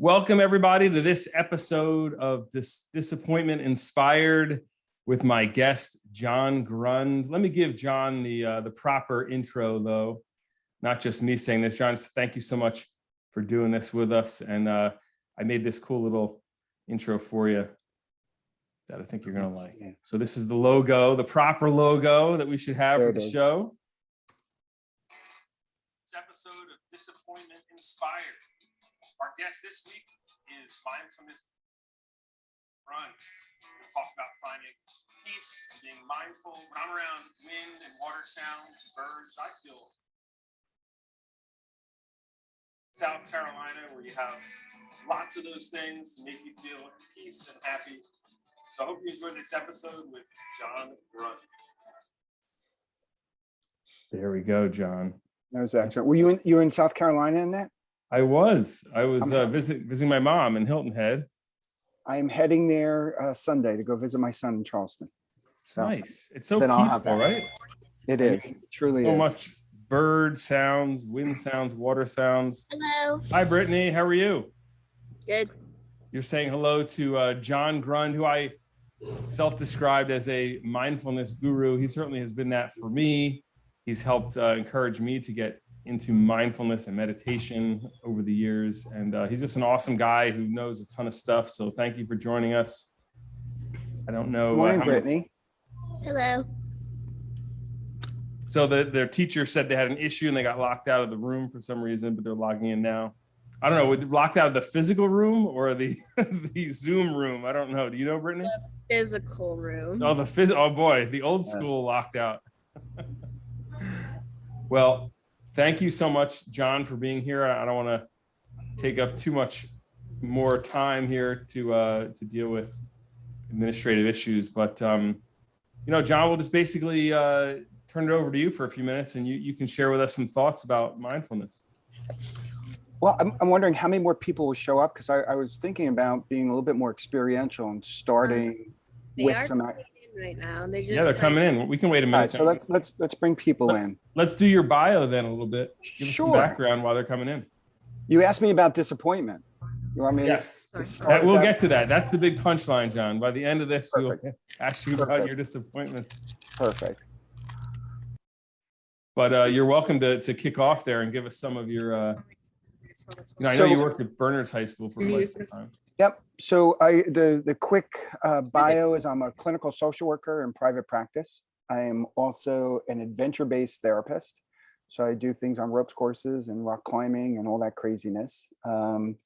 Welcome everybody to this episode of Disappointment Inspired with my guest, John Grund. Let me give John the proper intro though, not just me saying this. John, thank you so much for doing this with us. And I made this cool little intro for you that I think you're gonna like. So this is the logo, the proper logo that we should have for the show. This episode of Disappointment Inspired. Our guest this week is Mindfulness Grund. We'll talk about finding peace and being mindful. When I'm around wind and water sounds, birds, I feel South Carolina, where you have lots of those things to make you feel peace and happy. So I hope you enjoyed this episode with John Grund. There we go, John. That was excellent. Were you were in South Carolina in that? I was visiting my mom in Hilton Head. I am heading there Sunday to go visit my son in Charleston. So nice. It's so peaceful, right? It is. It truly is. So much bird sounds, wind sounds, water sounds. Hello. Hi, Brittany. How are you? Good. You're saying hello to John Grund, who I self-described as a mindfulness guru. He certainly has been that for me. He's helped encourage me to get into mindfulness and meditation over the years. And he's just an awesome guy who knows a ton of stuff. So thank you for joining us. I don't know. Good morning, Brittany. Hello. So their teacher said they had an issue and they got locked out of the room for some reason, but they're logging in now. I don't know, locked out of the physical room or the the Zoom room? I don't know. Do you know, Brittany? The physical room. Oh, oh boy, the old school locked out. Well, thank you so much, John, for being here. I don't want to take up too much more time here to deal with administrative issues, but John, we'll just basically turn it over to you for a few minutes, and you can share with us some thoughts about mindfulness. Well, I'm wondering how many more people will show up, because I was thinking about being a little bit more experiential and starting with some. Right now, They're coming in. We can wait a minute. Right, so let's bring people in. Let's do your bio then a little bit. Give us some Sure. background while they're coming in. You asked me about disappointment. You want me? Yes, to we'll get to that. That's the big punchline, John. By the end of this, Perfect. we'll ask you about your disappointment. Perfect. But you're welcome to kick off there and give us some of your. I know you worked at Berners High School for quite some time. Yep. So the quick bio is I'm a clinical social worker in private practice. I am also an adventure-based therapist. So I do things on ropes courses and rock climbing and all that craziness. And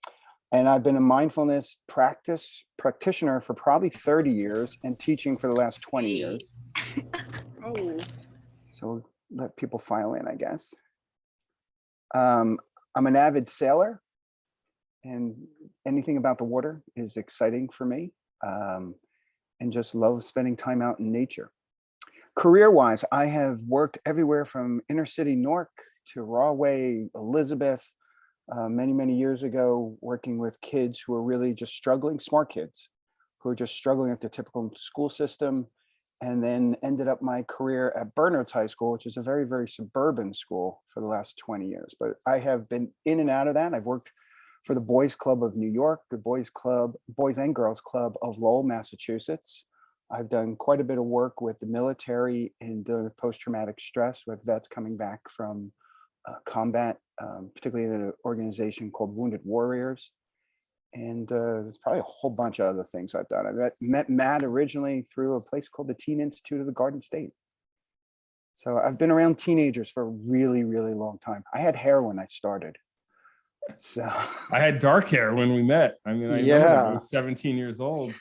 I've been a mindfulness practitioner for probably 30 years and teaching for the last 20 years. Oh. So let people file in, I guess. I'm an avid sailor. And anything about the water is exciting for me, and just love spending time out in nature. Career-wise, I have worked everywhere from inner city Newark to Rahway, Elizabeth, many, many years ago, working with kids who are really just struggling, smart kids, who are just struggling with the typical school system, and then ended up my career at Berners High School, which is a very, very suburban school, for the last 20 years. But I have been in and out of that. I've worked for the Boys Club of New York, the Boys and Girls Club of Lowell, Massachusetts. I've done quite a bit of work with the military and dealing with post-traumatic stress with vets coming back from combat, particularly in an organization called Wounded Warriors. And there's probably a whole bunch of other things I've done. I met Matt originally through a place called the Teen Institute of the Garden State. So I've been around teenagers for a really, really long time. I had hair when I started. So I had dark hair when we met. I mean, I was 17 years old.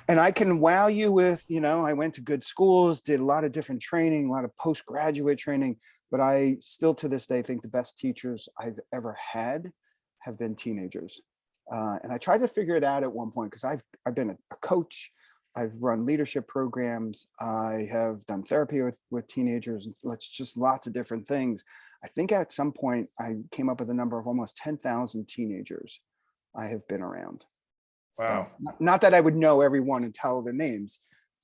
And I can wow you with, I went to good schools, did a lot of different training, a lot of postgraduate training, but I still to this day think the best teachers I've ever had have been teenagers. And I tried to figure it out at one point, because I've been a coach. I've run leadership programs. I have done therapy with teenagers. Just lots of different things. I think at some point I came up with a number of almost 10,000 teenagers I have been around. Wow. So, not that I would know everyone and tell their names,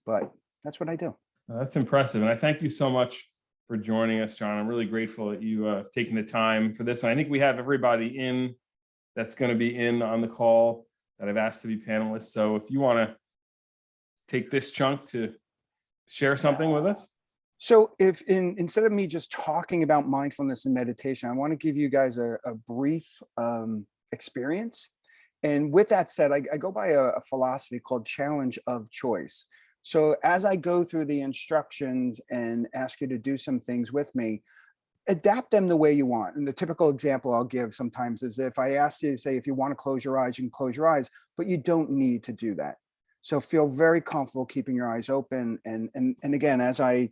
but that's what I do. That's impressive. And I thank you so much for joining us, John. I'm really grateful that you have taken the time for this. And I think we have everybody in that's going to be in on the call that I've asked to be panelists. So if you want to take this chunk to share something with us. So if instead of me just talking about mindfulness and meditation, I want to give you guys a brief experience. And with that said, I go by a philosophy called challenge of choice. So as I go through the instructions and ask you to do some things with me, adapt them the way you want. And the typical example I'll give sometimes is if I ask you to say, if you want to close your eyes, you can close your eyes, but you don't need to do that. So feel very comfortable keeping your eyes open. And again, as I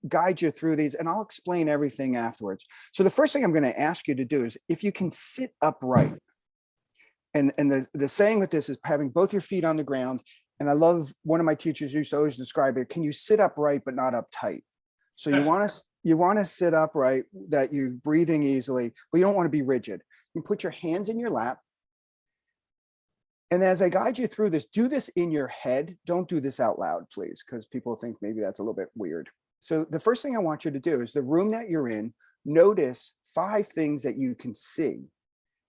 guide you through these, and I'll explain everything afterwards. So the first thing I'm going to ask you to do is if you can sit upright. And the saying with this is having both your feet on the ground. And I love, one of my teachers used to always describe it, can you sit upright but not uptight? So you want to sit upright, that you're breathing easily, but you don't want to be rigid. You put your hands in your lap. And as I guide you through this, do this in your head. Don't do this out loud, please, because people think maybe that's a little bit weird. So the first thing I want you to do is the room that you're in, notice 5 things that you can see.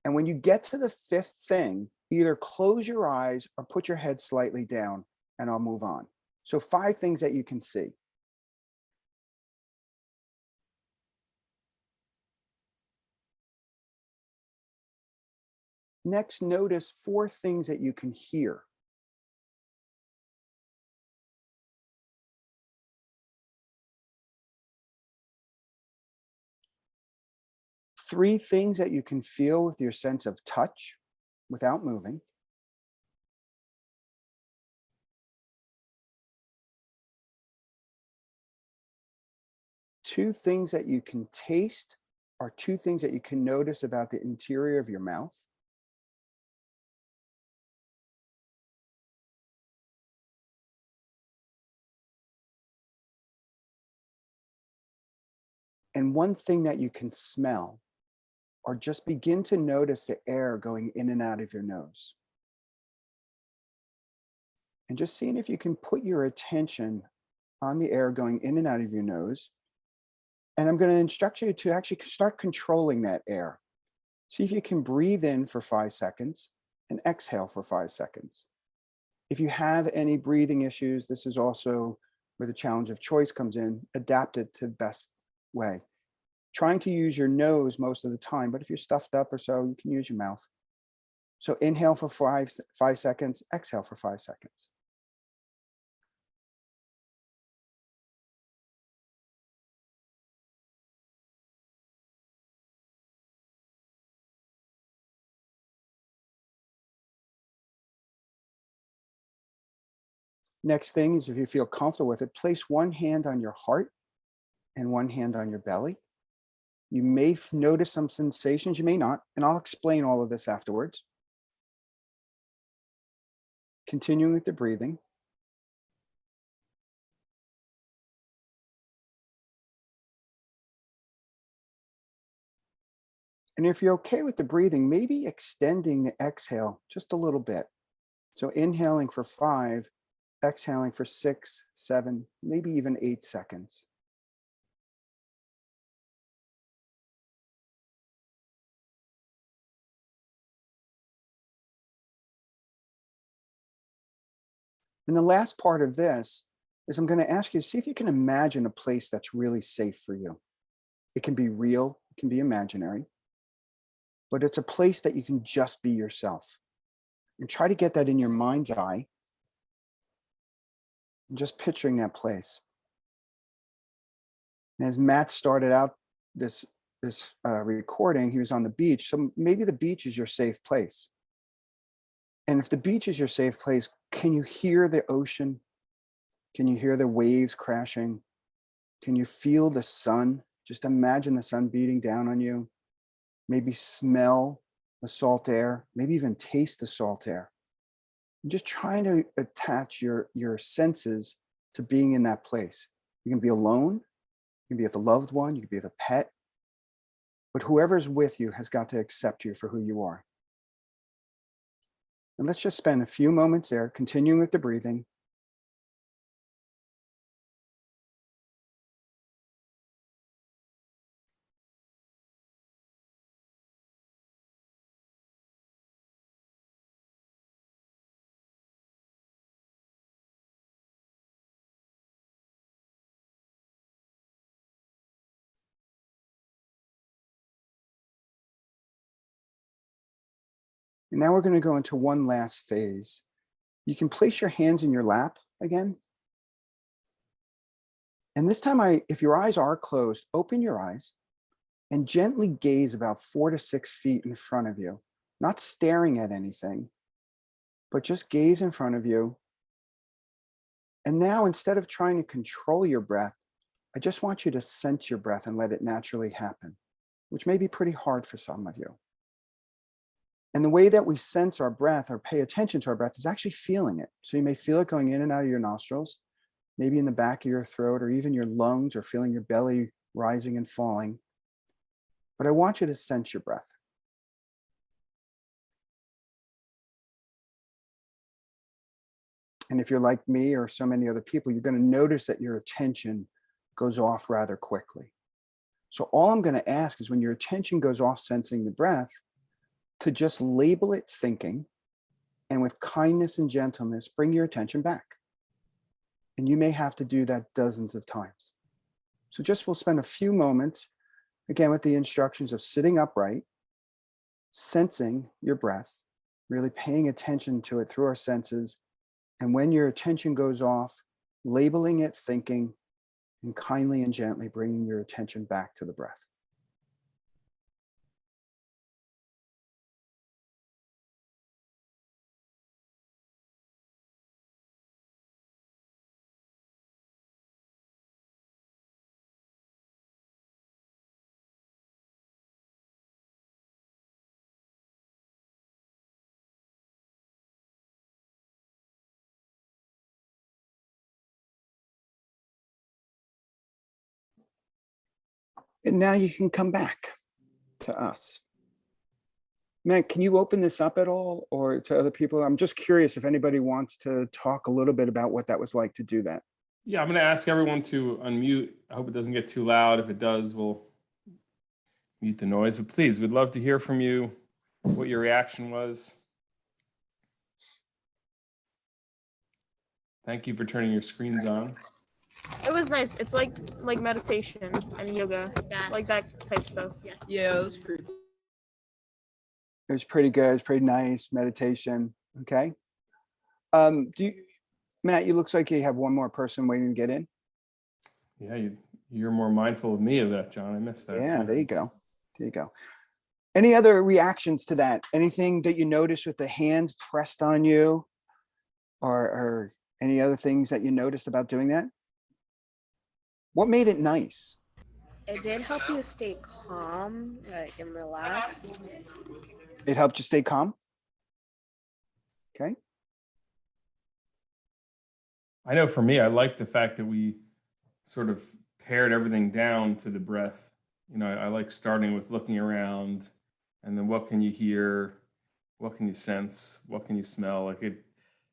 And when you get to the 5th thing, either close your eyes or put your head slightly down, and I'll move on. So 5 things that you can see. Next, notice 4 things that you can hear. 3 things that you can feel with your sense of touch without moving. 2 things that you can taste, or 2 things that you can notice about the interior of your mouth. And 1 thing that you can smell, or just begin to notice the air going in and out of your nose. And just seeing if you can put your attention on the air going in and out of your nose. And I'm going to instruct you to actually start controlling that air. See if you can breathe in for 5 seconds and exhale for 5 seconds. If you have any breathing issues, this is also where the challenge of choice comes in. Adapt it to the best way. Trying to use your nose most of the time, but if you're stuffed up or so, you can use your mouth. So inhale for 5 seconds, exhale for 5 seconds. Next thing is, if you feel comfortable with it, place 1 hand on your heart and 1 hand on your belly. You may notice some sensations, you may not, and I'll explain all of this afterwards. Continuing with the breathing. And if you're okay with the breathing, maybe extending the exhale just a little bit. So inhaling for 5, exhaling for 6, 7, maybe even 8 seconds. And the last part of this is I'm going to ask you to see if you can imagine a place that's really safe for you. It can be real, it can be imaginary, but it's a place that you can just be yourself. And try to get that in your mind's eye. And just picturing that place. And as Matt started out this recording, he was on the beach. So maybe the beach is your safe place. And if the beach is your safe place, can you hear the ocean? Can you hear the waves crashing? Can you feel the sun? Just imagine the sun beating down on you. Maybe smell the salt air, maybe even taste the salt air. And just trying to attach your senses to being in that place. You can be alone, you can be with a loved one, you can be with a pet, but whoever's with you has got to accept you for who you are. And let's just spend a few moments there, continuing with the breathing. And now we're going to go into one last phase. You can place your hands in your lap again. And this time, if your eyes are closed, open your eyes and gently gaze about 4 to 6 feet in front of you, not staring at anything, but just gaze in front of you. And now, instead of trying to control your breath, I just want you to sense your breath and let it naturally happen, which may be pretty hard for some of you. And the way that we sense our breath or pay attention to our breath is actually feeling it. So you may feel it going in and out of your nostrils, maybe in the back of your throat or even your lungs, or feeling your belly rising and falling. But I want you to sense your breath. And if you're like me or so many other people, you're going to notice that your attention goes off rather quickly. So all I'm going to ask is, when your attention goes off sensing the breath, to just label it thinking, and with kindness and gentleness, bring your attention back. And you may have to do that dozens of times. So we'll spend a few moments, again, with the instructions of sitting upright, sensing your breath, really paying attention to it through our senses. And when your attention goes off, labeling it thinking, and kindly and gently bringing your attention back to the breath. And now you can come back to us. Matt, can you open this up at all, or to other people? I'm just curious if anybody wants to talk a little bit about what that was like to do that. Yeah, I'm going to ask everyone to unmute. I hope it doesn't get too loud. If it does, we'll mute the noise. But please, we'd love to hear from you, what your reaction was. Thank you for turning your screens on. It was nice. It's like meditation and yoga, like that type stuff. Yeah, it was pretty. It was pretty good. It was pretty nice meditation. Okay. Matt, you looks like you have one more person waiting to get in. Yeah, you're more mindful of me of that, John. I missed that. Yeah, there you go. There you go. Any other reactions to that? Anything that you noticed with the hands pressed on you, or any other things that you noticed about doing that? What made it nice? It did help you stay calm, like, and relaxed. It helped you stay calm? Okay. I know for me, I like the fact that we sort of pared everything down to the breath. You know, I like starting with looking around, and then what can you hear? What can you sense? What can you smell? Like it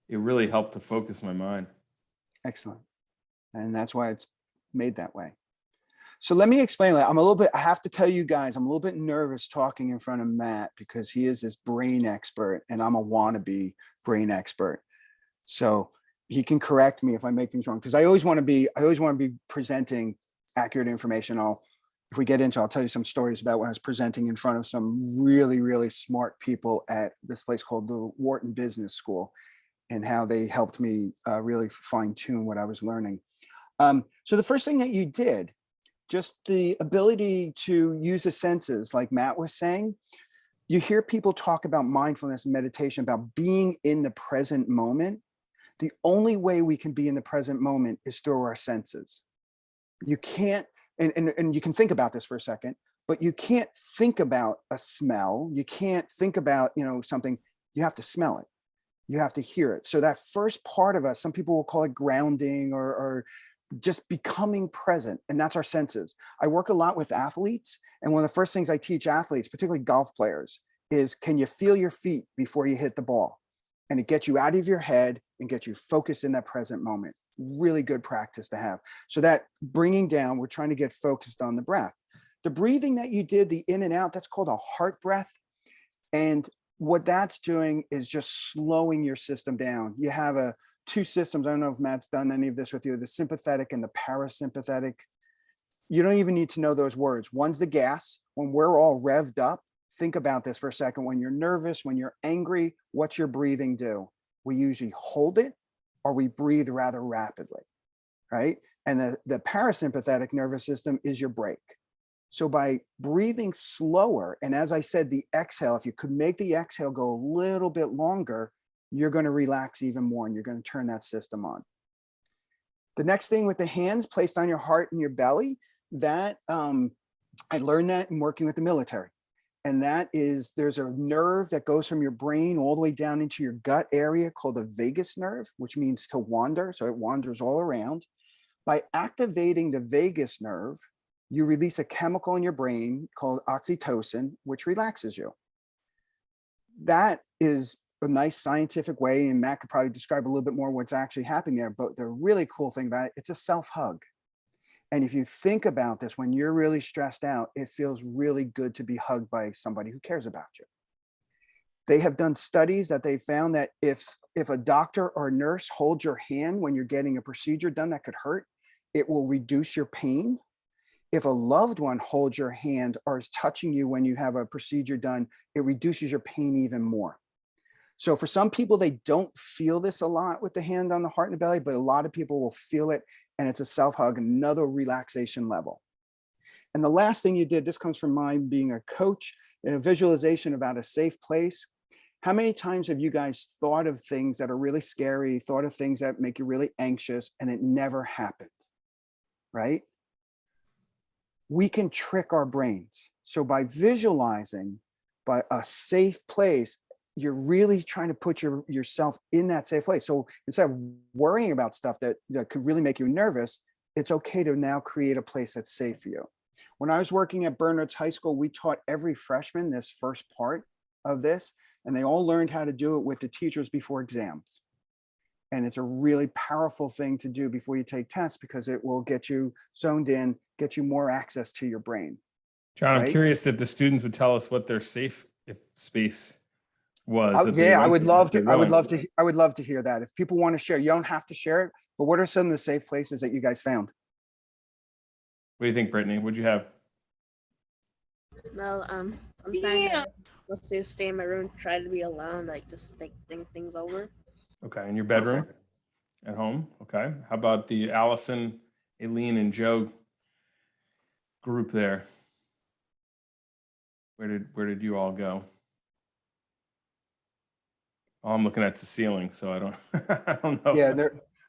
really helped to focus my mind. Excellent. And that's why it's made that way. So let me explain that. I have to tell you guys, I'm a little bit nervous talking in front of Matt, because he is this brain expert and I'm a wannabe brain expert. So he can correct me if I make things wrong, because I always want to be presenting accurate information. If we get into, I'll tell you some stories about when I was presenting in front of some really, really smart people at this place called the Wharton Business School, and how they helped me really fine tune what I was learning. So the first thing that you did, just the ability to use the senses, like Matt was saying. You hear people talk about mindfulness and meditation, about being in the present moment. The only way we can be in the present moment is through our senses. You can't, and you can think about this for a second, but you can't think about a smell. You can't think about, something. You have to smell it. You have to hear it. So that first part of us, some people will call it grounding or just becoming present. And that's our senses. I work a lot with athletes. And one of the first things I teach athletes, particularly golf players, is, can you feel your feet before you hit the ball? And it gets you out of your head and gets you focused in that present moment. Really good practice to have. So that bringing down, we're trying to get focused on the breath. The breathing that you did, the in and out, that's called a heart breath. And what that's doing is just slowing your system down. You have two systems. I don't know if Matt's done any of this with you, the sympathetic and the parasympathetic. You don't even need to know those words. One's the gas. When we're all revved up, think about this for a second. When you're nervous, when you're angry, what's your breathing do? We usually hold it or we breathe rather rapidly, right? And the parasympathetic nervous system is your brake. So by breathing slower, and as I said, the exhale, if you could make the exhale go a little bit longer, you're going to relax even more and you're going to turn that system on. The next thing with the hands placed on your heart and your belly, that I learned that in working with the military. And that is, there's a nerve that goes from your brain all the way down into your gut area called the vagus nerve, which means to wander. So it wanders all around. By activating the vagus nerve, you release a chemical in your brain called oxytocin, which relaxes you. That is a nice scientific way, and Matt could probably describe a little bit more what's actually happening there. But the really cool thing about it, it's a self-hug. And if you think about this, when you're really stressed out, it feels really good to be hugged by somebody who cares about you. They have done studies that they found that if a doctor or nurse holds your hand when you're getting a procedure done that could hurt, it will reduce your pain. If a loved one holds your hand or is touching you when you have a procedure done, it reduces your pain even more. So for some people, they don't feel this a lot with the hand on the heart and the belly, but a lot of people will feel it, and it's a self-hug, another relaxation level. And the last thing you did, this comes from my being a coach, a visualization about a safe place. How many times have you guys thought of things that are really scary, thought of things that make you really anxious, and it never happened, right? We can trick our brains. So by visualizing by a safe place, you're really trying to put yourself in that safe place. So instead of worrying about stuff that could really make you nervous, it's okay to now create a place that's safe for you. When I was working at Bernard's High School, we taught every freshman this first part of this, and they all learned how to do it with the teachers before exams. And it's a really powerful thing to do before you take tests, because it will get you zoned in, get you more access to your brain. John, right? I'm curious if the students would tell us what their safe space was. Yeah, I would love to. I would love to hear that. If people want to share, you don't have to share it. But what are some of the safe places that you guys found? What do you think, Brittany? What'd you have? Well, sometimes I mostly stay in my room, try to be alone, like just think things over. Okay, in your bedroom? Perfect. At home? Okay. How about the Allison, Aileen, and Joe group there? Where did you all go? Oh, I'm looking at the ceiling, so I don't know. Yeah,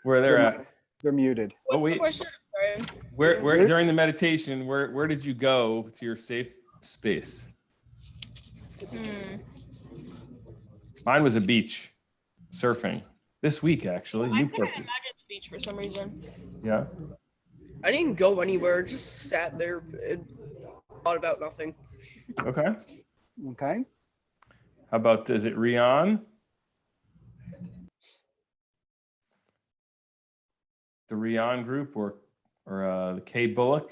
where they're at. They're muted. What's the question? Sorry. Where during the meditation, where did you go to your safe space? Mine was a beach, surfing. This week, actually. I couldn't Newport. imagine the beach for some reason. Yeah. I didn't go anywhere, just sat there and thought about nothing. Okay. Okay. How about, is it Rion? The Rion group or the K Bullock?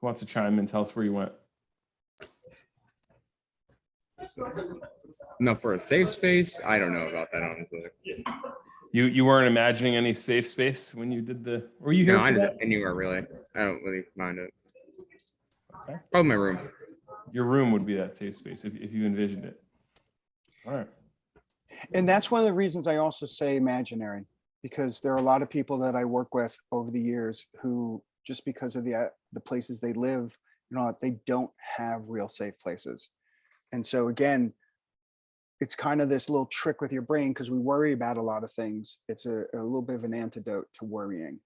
Who wants to chime in? Tell us where you went. No, for a safe space, I don't know about that, honestly. You weren't imagining any safe space when you did the, were you here? No, I for just that? anywhere really. I don't really mind it. Okay. Probably my room. Your room would be that safe space if you envisioned it. All right. And that's one of the reasons I also say imaginary, because there are a lot of people that I work with over the years who, just because of the places they live, they don't have real safe places. And so again, it's kind of this little trick with your brain, because we worry about a lot of things. It's a little bit of an antidote to worrying,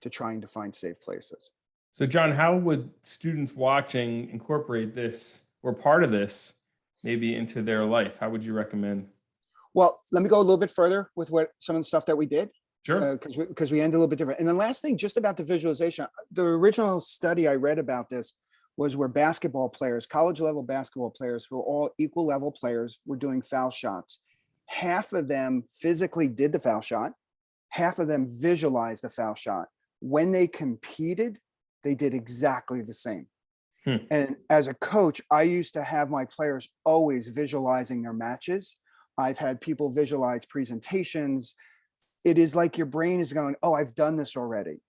to trying to find safe places. So John, how would students watching incorporate this or part of this maybe into their life? How would you recommend? Well, let me go a little bit further with what some of the stuff that we did. Sure. Because we end a little bit different. And the last thing, just about the visualization, the original study I read about this was where basketball players, college level basketball players, who are all equal level players, were doing foul shots. Half of them physically did the foul shot. Half of them visualized the foul shot. When they competed, they did exactly the same. And as a coach, I used to have my players always visualizing their matches. I've had people visualize presentations. It is like your brain is going, oh, I've done this already.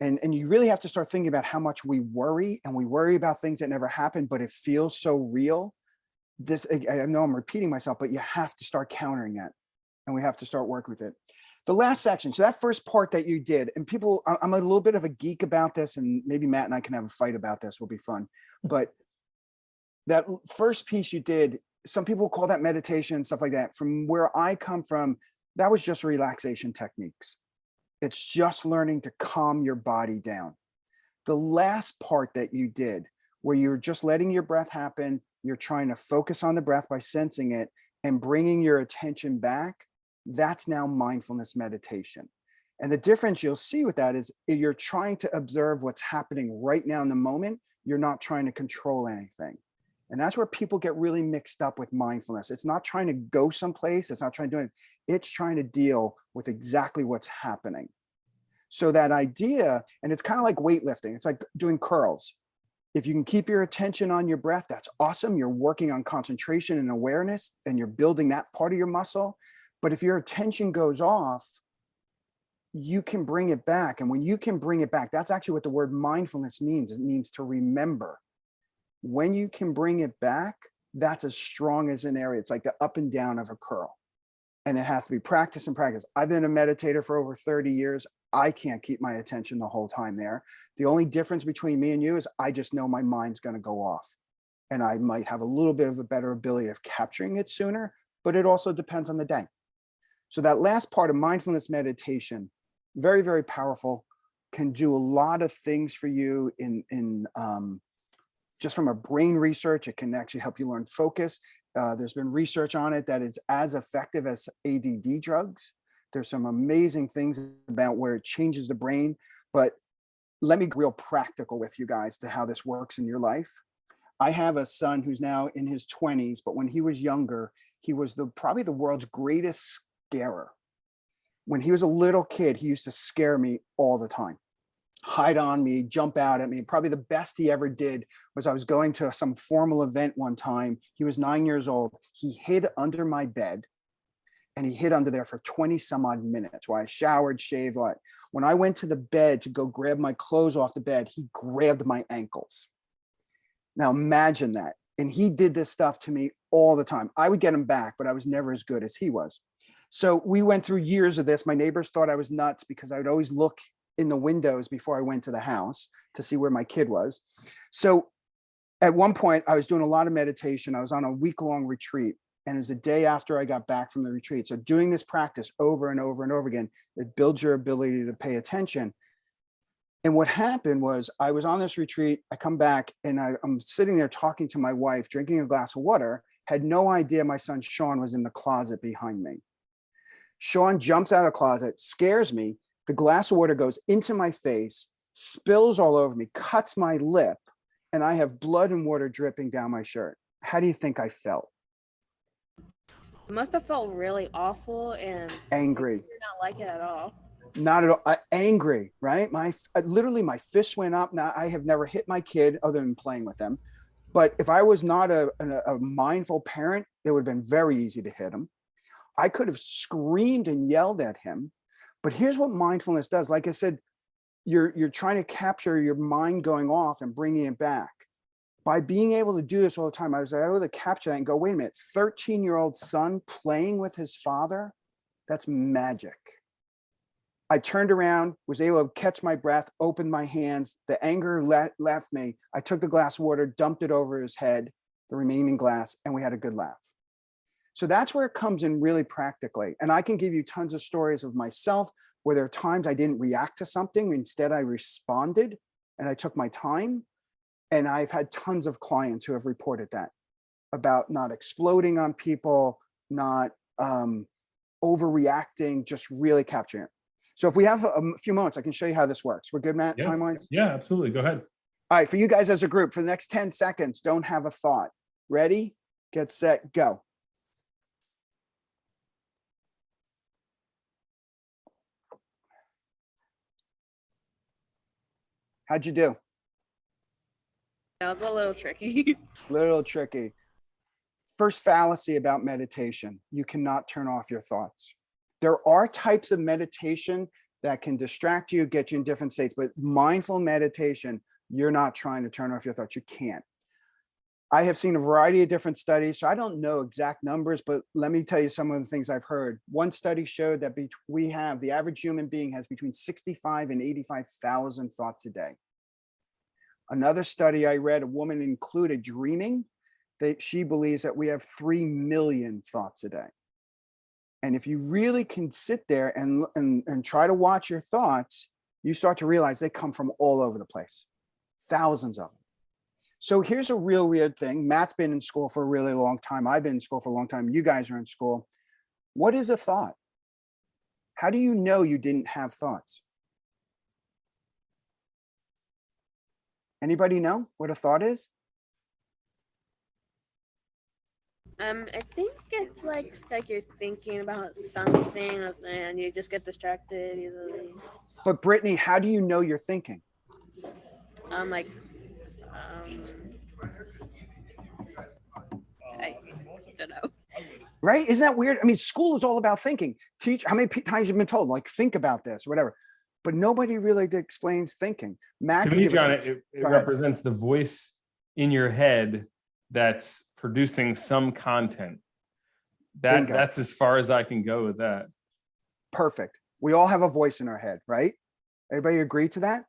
And you really have to start thinking about how much we worry, and we worry about things that never happen, but it feels so real. I know I'm repeating myself, but you have to start countering that, and we have to start working with it. The last section, so that first part that you did, and people, I'm a little bit of a geek about this, and maybe Matt and I can have a fight about this, will be fun. But that first piece you did, some people call that meditation and stuff like that. From where I come from, that was just relaxation techniques. It's just learning to calm your body down. The last part that you did, where you're just letting your breath happen, you're trying to focus on the breath by sensing it and bringing your attention back, that's now mindfulness meditation. And the difference you'll see with that is you're trying to observe what's happening right now in the moment. You're not trying to control anything. And that's where people get really mixed up with mindfulness. It's not trying to go someplace. It's not trying to do it. It's trying to deal with exactly what's happening. So that idea, and it's kind of like weightlifting. It's like doing curls. If you can keep your attention on your breath, that's awesome. You're working on concentration and awareness, and you're building that part of your muscle. But if your attention goes off, you can bring it back. And when you can bring it back, that's actually what the word mindfulness means. It means to remember. When you can bring it back, that's as strong as an area. It's like the up and down of a curl. And it has to be practice and practice. I've been a meditator for over 30 years. I can't keep my attention the whole time there. The only difference between me and you is I just know my mind's going to go off. And I might have a little bit of a better ability of capturing it sooner, but it also depends on the day. So that last part of mindfulness meditation, very, very powerful, can do a lot of things for you in just from a brain research. It can actually help you learn focus. There's been research on it that it's as effective as ADD drugs. There's some amazing things about where it changes the brain, but let me get real practical with you guys to how this works in your life. I have a son who's now in his 20s, but when he was younger, he was probably the world's greatest scarer. When he was a little kid, he used to scare me all the time. Hide on me, jump out at me. Probably the best he ever did was I was going to some formal event one time. He was 9 years old. He hid under my bed, and he hid under there for 20 some odd minutes while I showered, shaved. When I went to the bed to go grab my clothes off the bed, he grabbed my ankles. Now imagine that. And he did this stuff to me all the time. I would get him back, but I was never as good as he was. So we went through years of this. My neighbors thought I was nuts because I would always look in the windows before I went to the house to see where my kid was. So at one point I was doing a lot of meditation. I was on a week-long retreat, and it was the day after I got back from the retreat. So doing this practice over and over and over again, it builds your ability to pay attention. And what happened was I was on this retreat, I come back, and I'm sitting there talking to my wife, drinking a glass of water, had no idea my son Sean was in the closet behind me. Sean jumps out of the closet, scares me. The glass of water goes into my face, spills all over me, cuts my lip, and I have blood and water dripping down my shirt. How do you think I felt? It must have felt really awful and Angry. You're not like it at all. Not at all. Angry, right? Literally my fist went up. Now I have never hit my kid other than playing with them. But if I was not a mindful parent, it would have been very easy to hit him. I could have screamed and yelled at him. But here's what mindfulness does. Like I said, you're trying to capture your mind going off and bringing it back. By being able to do this all the time, I was able to capture that and go, wait a minute, 13-year-old son playing with his father, that's magic. I turned around, was able to catch my breath, opened my hands. The anger left me. I took the glass of water, dumped it over his head, the remaining glass, and we had a good laugh. So that's where it comes in really practically. And I can give you tons of stories of myself where there are times I didn't react to something. Instead, I responded and I took my time. And I've had tons of clients who have reported that about not exploding on people, not overreacting, just really capturing it. So if we have a few moments, I can show you how this works. We're good, Matt, Yeah. time-wise? Yeah, absolutely. Go ahead. All right, for you guys as a group, for the next 10 seconds, don't have a thought. Ready, get set, go. How'd you do? That was a little tricky. Little tricky. First fallacy about meditation, you cannot turn off your thoughts. There are types of meditation that can distract you, get you in different states. But mindful meditation, you're not trying to turn off your thoughts. You can't. I have seen a variety of different studies, so I don't know exact numbers, but let me tell you some of the things I've heard. One study showed that the average human being has between 65 and 85,000 thoughts a day. Another study I read, a woman included dreaming, that she believes that we have 3 million thoughts a day. And if you really can sit there and try to watch your thoughts, you start to realize they come from all over the place, thousands of them. So here's a real weird thing. Matt's been in school for a really long time. I've been in school for a long time. You guys are in school. What is a thought? How do you know you didn't have thoughts? Anybody know what a thought is? I think it's like you're thinking about something and you just get distracted easily. But Brittany, how do you know you're thinking? Like, I don't know. Right? Isn't that weird? I mean, school is all about thinking. How many times you've been told, like, think about this, whatever. But nobody really explains thinking. Matt, To me, John, it represents the voice in your head that's producing some content. That's as far as I can go with that. Perfect. We all have a voice in our head, right? Everybody agree to that?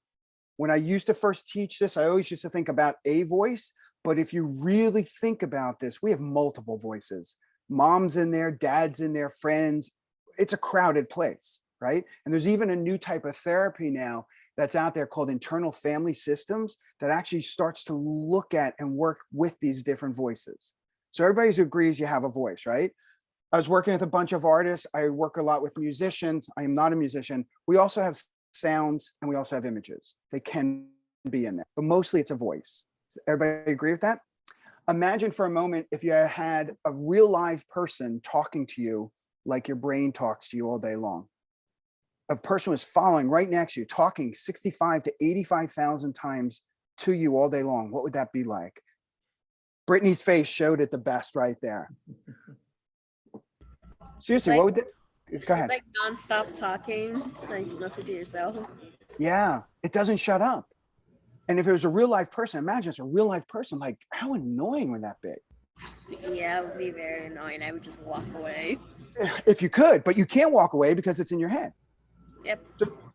When I used to first teach this, I always used to think about a voice. But if you really think about this, we have multiple voices. Mom's in there, dad's in there, friends. It's a crowded place, right? And there's even a new type of therapy now that's out there called internal family systems that actually starts to look at and work with these different voices. So everybody agrees you have a voice, right? I was working with a bunch of artists. I work a lot with musicians. I am not a musician. We also have sounds and we also have images. They can be in there, but mostly it's a voice. Does everybody agree with that? Imagine for a moment if you had a real live person talking to you like your brain talks to you all day long. A person was following right next to you, talking 65 to 85,000 times to you all day long. What would that be like? Brittany's face showed it the best right there. Seriously, what would that, go ahead. Like nonstop talking, like mostly to yourself. Yeah, it doesn't shut up. And if it was a real life person, imagine it's a real life person, like how annoying would that be? Yeah, it would be very annoying. I would just walk away. If you could, but you can't walk away because it's in your head. Yep.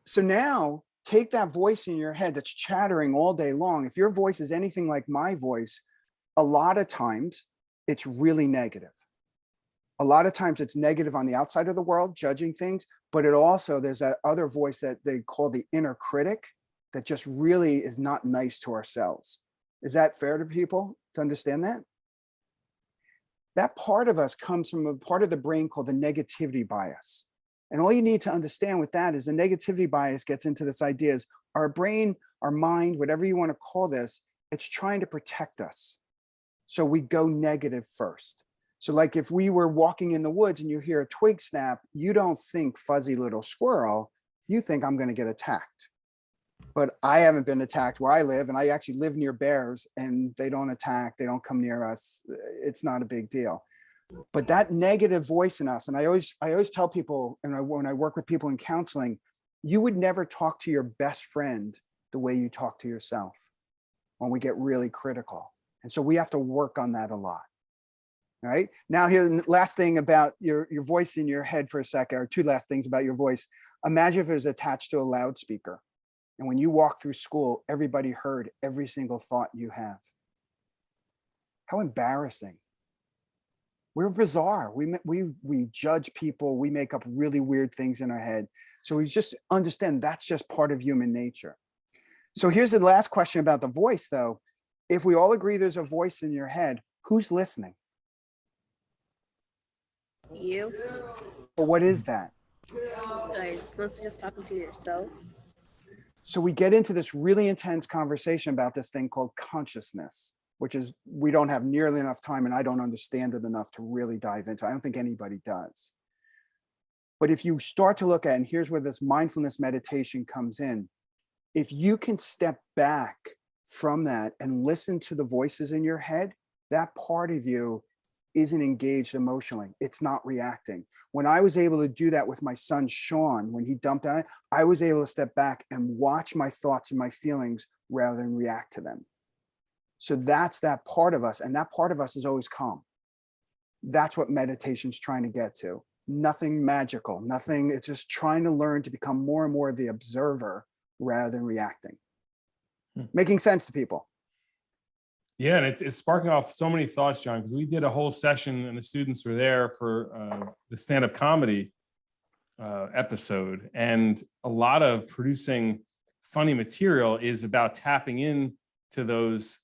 So now take that voice in your head that's chattering all day long. If your voice is anything like my voice, a lot of times it's really negative. A lot of times it's negative on the outside of the world, judging things, but it also, there's that other voice that they call the inner critic that just really is not nice to ourselves. Is that fair to people to understand that? That part of us comes from a part of the brain called the negativity bias. And all you need to understand with that is the negativity bias gets into this idea is our brain, our mind, whatever you want to call this, it's trying to protect us. So we go negative first. So like if we were walking in the woods and you hear a twig snap, you don't think fuzzy little squirrel, you think I'm going to get attacked. But I haven't been attacked where I live, and I actually live near bears and they don't attack, they don't come near us. It's not a big deal. But that negative voice in us, and I always tell people, and when I work with people in counseling, you would never talk to your best friend the way you talk to yourself when we get really critical. And so we have to work on that a lot. All right. Now, here, last thing about your voice in your head for a second, or two last things about your voice. Imagine if it was attached to a loudspeaker. And when you walk through school, everybody heard every single thought you have. How embarrassing. We're bizarre. We judge people. We make up really weird things in our head. So we just understand that's just part of human nature. So here's the last question about the voice, though. If we all agree there's a voice in your head, who's listening? You? But what is that? Like, it's mostly just talking to yourself. So we get into this really intense conversation about this thing called consciousness, which is, we don't have nearly enough time, and I don't understand it enough to really dive into. I don't think anybody does. But if you start to look at, and here's where this mindfulness meditation comes in, if you can step back from that and listen to the voices in your head, that part of you isn't engaged emotionally. It's not reacting. When I was able to do that with my son, Sean, when he dumped on it, I was able to step back and watch my thoughts and my feelings rather than react to them. So that's that part of us. And that part of us is always calm. That's what meditation's trying to get to. Nothing magical, nothing. It's just trying to learn to become more and more the observer rather than reacting. Making sense to people. Yeah, and it's sparking off so many thoughts, John, because we did a whole session and the students were there for the stand-up comedy episode. And a lot of producing funny material is about tapping in to those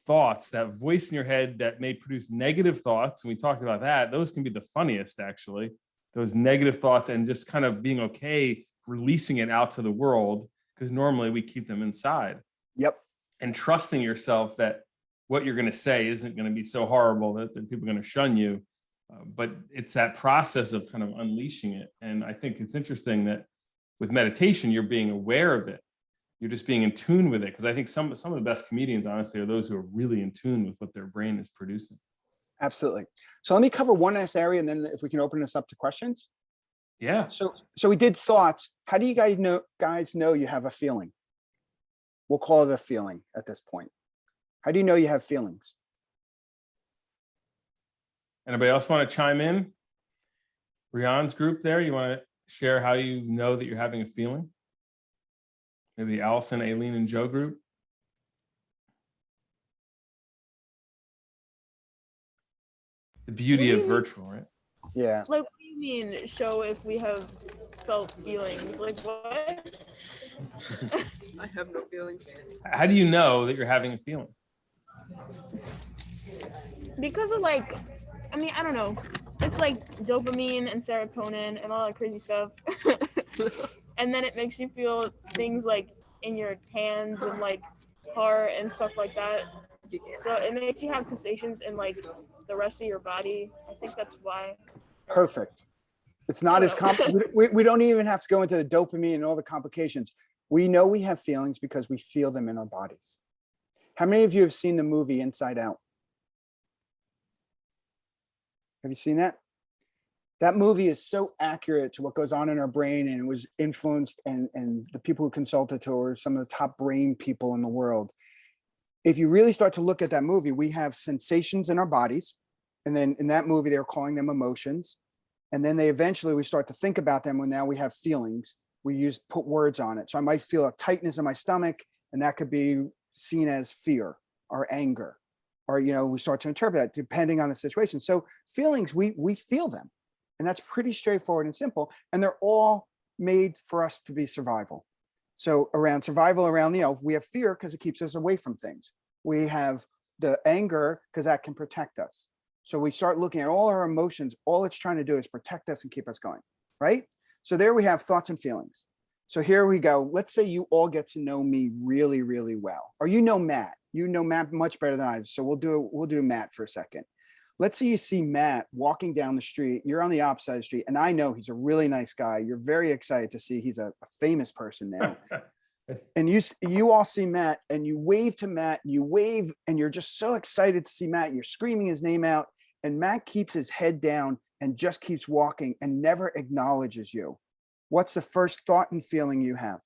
thoughts, that voice in your head that may produce negative thoughts. And we talked about that. Those can be the funniest, actually, those negative thoughts, and just kind of being okay releasing it out to the world, because normally we keep them inside. Yep. And trusting yourself that what you're going to say isn't going to be so horrible that people are going to shun you. But it's that process of kind of unleashing it. And I think it's interesting that with meditation, you're being aware of it. You're just being in tune with it. Because I think some of the best comedians, honestly, are those who are really in tune with what their brain is producing. Absolutely. So let me cover one last area, and then if we can open this up to questions. Yeah. So we did thoughts. How do you guys know you have a feeling? We'll call it a feeling at this point. How do you know you have feelings? Anybody else want to chime in? Rian's group there, you want to share how you know that you're having a feeling? Maybe Allison, Aileen, and Joe group. The beauty of virtual, right? Yeah. Like, what do you mean, show if we have felt feelings? Like, what? I have no feelings. How do you know that you're having a feeling? Because of, like, I mean, I don't know. It's like dopamine and serotonin and all that crazy stuff. And then it makes you feel things like in your hands and like heart and stuff like that. So it makes you have sensations in like the rest of your body. I think that's why. Perfect. It's not as we don't even have to go into the dopamine and all the complications. We know we have feelings because we feel them in our bodies. How many of you have seen the movie Inside Out? Have you seen that? That movie is so accurate to what goes on in our brain, and it was influenced, and the people who consulted to are some of the top brain people in the world. If you really start to look at that movie, we have sensations in our bodies. And then in that movie, they're calling them emotions. And then we start to think about them when now we have feelings. We put words on it. So I might feel a tightness in my stomach, and that could be seen as fear or anger, or, we start to interpret that depending on the situation. So feelings, we feel them, and that's pretty straightforward and simple. And they're all made for us to be survival. So around survival, we have fear because it keeps us away from things. We have the anger because that can protect us. So we start looking at all our emotions. All it's trying to do is protect us and keep us going, right? So there we have thoughts and feelings. So here we go. Let's say you all get to know me really, really well, or Matt. You know Matt much better than I do. So we'll do Matt for a second. Let's say you see Matt walking down the street. You're on the opposite side of the street, and I know he's a really nice guy. You're very excited to see he's a famous person now. And you all see Matt, and you wave to Matt, and you wave, and you're just so excited to see Matt. You're screaming his name out, and Matt keeps his head down and just keeps walking and never acknowledges you. What's the first thought and feeling you have?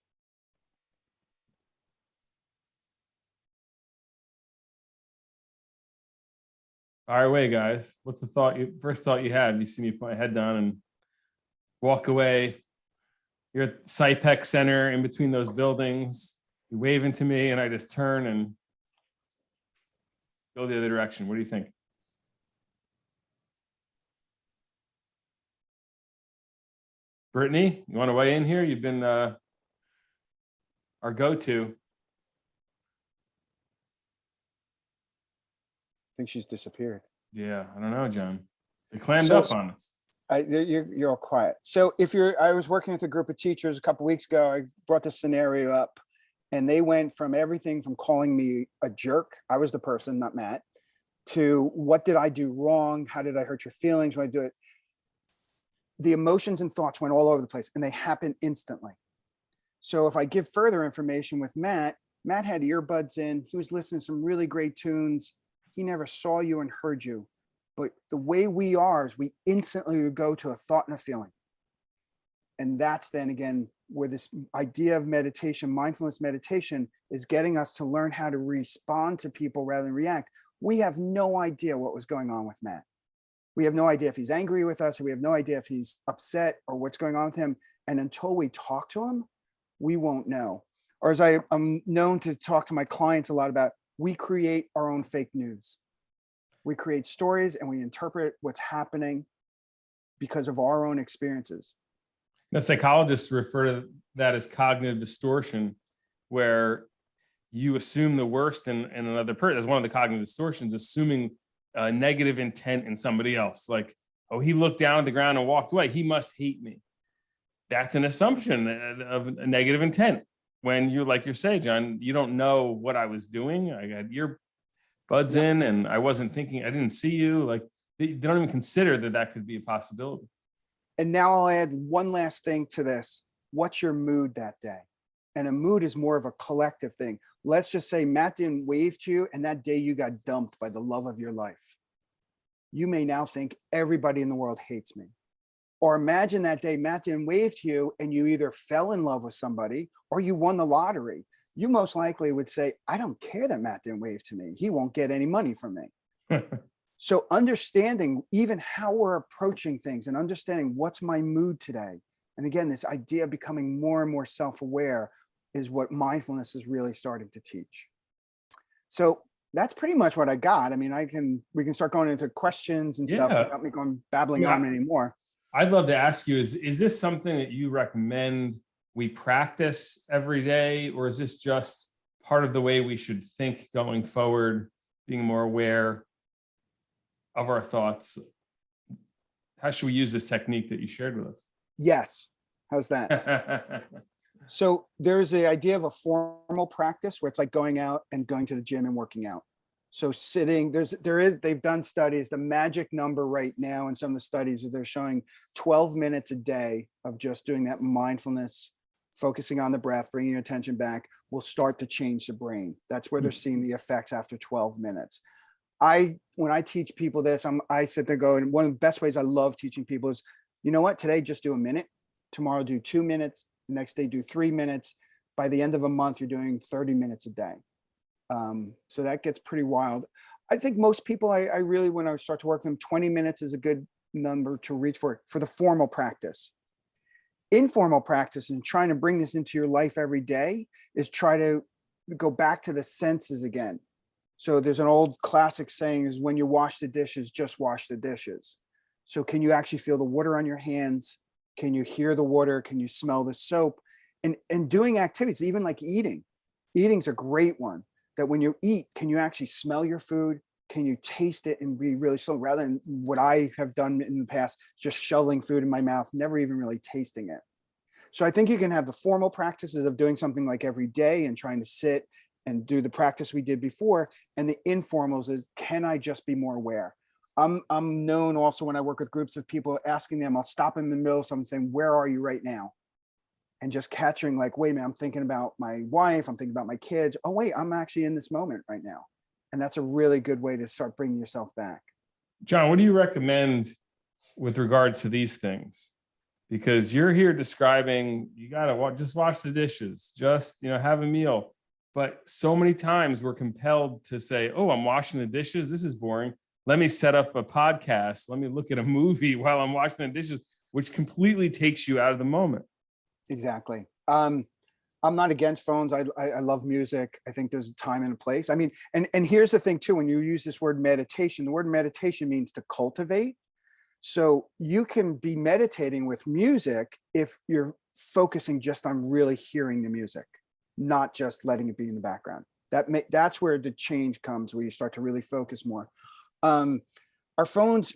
Fire away, guys. What's the first thought you had? You see me put my head down and walk away. You're at SciPec Center in between those buildings. You waving to me, and I just turn and go the other direction. What do you think? Brittany, you want to weigh in here? You've been our go-to. I think she's disappeared. Yeah, I don't know, John. They clammed up on us. You're all quiet. So I was working with a group of teachers a couple of weeks ago. I brought this scenario up, and they went from everything from calling me a jerk, I was the person, not Matt, to what did I do wrong? How did I hurt your feelings when I do it? The emotions and thoughts went all over the place, and they happened instantly. So if I give further information with Matt had earbuds in. He was listening to some really great tunes. He never saw you and heard you. But the way we are is we instantly would go to a thought and a feeling. And that's then again where this idea of meditation, mindfulness meditation, is getting us to learn how to respond to people rather than react. We have no idea what was going on with Matt. We have no idea if he's angry with us, or we have no idea if he's upset or what's going on with him. And until we talk to him, we won't know. Or as I'm known to talk to my clients a lot about, we create our own fake news. We create stories and we interpret what's happening because of our own experiences. Now, psychologists refer to that as cognitive distortion, where you assume the worst in another person. As one of the cognitive distortions, assuming a negative intent in somebody else. Like, oh, he looked down at the ground and walked away, he must hate me. That's an assumption of a negative intent. When you, like you say, John, you don't know what I was doing. I got earbuds in and I wasn't thinking, I didn't see you. Like, they don't even consider that that could be a possibility. And now I'll add one last thing to this. What's your mood that day? And a mood is more of a collective thing. Let's just say Matt didn't wave to you and that day you got dumped by the love of your life. You may now think everybody in the world hates me. Or imagine that day Matt didn't wave to you and you either fell in love with somebody or you won the lottery. You most likely would say, I don't care that Matt didn't wave to me. He won't get any money from me. So understanding even how we're approaching things and understanding what's my mood today. And again, this idea of becoming more and more self-aware is what mindfulness is really starting to teach. So that's pretty much what I got. I mean, we can start going into questions and stuff without me going babbling on anymore. I'd love to ask you, is this something that you recommend we practice every day, or is this just part of the way we should think going forward, being more aware of our thoughts? How should we use this technique that you shared with us? Yes. How's that? So there's the idea of a formal practice where it's like going out and going to the gym and working out. So sitting, they've done studies, the magic number right now in some of the studies, they're showing 12 minutes a day of just doing that mindfulness, focusing on the breath, bringing your attention back, will start to change the brain. That's where they're seeing the effects after 12 minutes. When I teach people this, I sit there going, one of the best ways I love teaching people is, you know what, today just do a minute, tomorrow do 2 minutes, the next day do 3 minutes. By the end of a month, you're doing 30 minutes a day. So that gets pretty wild. I think most people, I really, when I start to work with them, 20 minutes is a good number to reach for the formal practice. Informal practice and trying to bring this into your life every day is try to go back to the senses again. So there's an old classic saying is, when you wash the dishes, just wash the dishes. So can you actually feel the water on your hands? Can you hear the water? Can you smell the soap? And doing activities, even like eating. Eating's a great one. That when you eat, can you actually smell your food? Can you taste it and be really slow, rather than what I have done in the past, just shoveling food in my mouth, never even really tasting it. So I think you can have the formal practices of doing something like every day and trying to sit and do the practice we did before. And the informals is, can I just be more aware? I'm known also when I work with groups of people, asking them, I'll stop in the middle of something saying, where are you right now? And just catching like, wait a minute, I'm thinking about my wife, I'm thinking about my kids. Oh, wait, I'm actually in this moment right now. And that's a really good way to start bringing yourself back. John, what do you recommend with regards to these things? Because you're here describing, you got to just wash the dishes, just, have a meal. But so many times we're compelled to say, oh, I'm washing the dishes. This is boring. Let me set up a podcast. Let me look at a movie while I'm washing the dishes, which completely takes you out of the moment. Exactly. I'm not against phones. I love music. I think there's a time and a place. I mean, and here's the thing too, when you use this word meditation, the word meditation means to cultivate. So you can be meditating with music if you're focusing just on really hearing the music, not just letting it be in the background. That's where the change comes, where you start to really focus more. Our phones,